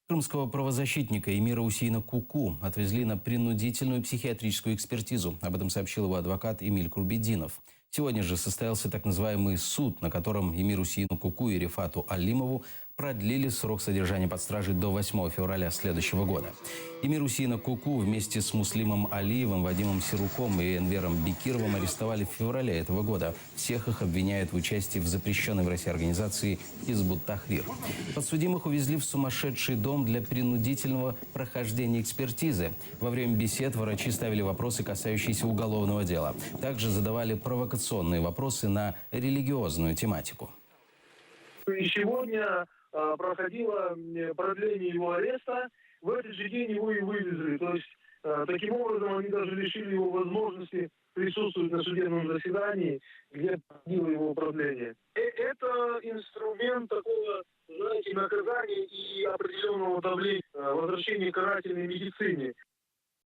Крымского правозащитника Эмира Усейна Куку отвезли на принудительную психиатрическую экспертизу. Об этом сообщил его адвокат Эмиль Курбетдинов. Сегодня же состоялся так называемый суд, на котором Эмиру Усейну Куку и Рифату Алимову продлили срок содержания под стражей до 8 февраля следующего года. Эмир Усейна Куку вместе с Муслимом Алиевым, Вадимом Сируком и Энвером Бекировым арестовали в феврале этого года. Всех их обвиняют в участии в запрещенной в России организации Хизбут Тахрир. Подсудимых увезли в сумасшедший дом для принудительного прохождения экспертизы. Во время бесед врачи ставили вопросы, касающиеся уголовного дела. Также задавали провокационные вопросы на религиозную тематику. И сегодня проходило продление его ареста. В этот же день его и вывезли. То есть, таким образом, они даже лишили его возможности присутствовать на судебном заседании, где проходило его продление. Это инструмент такого, знаете, наказания и определенного давления, возвращения к карательной медицине.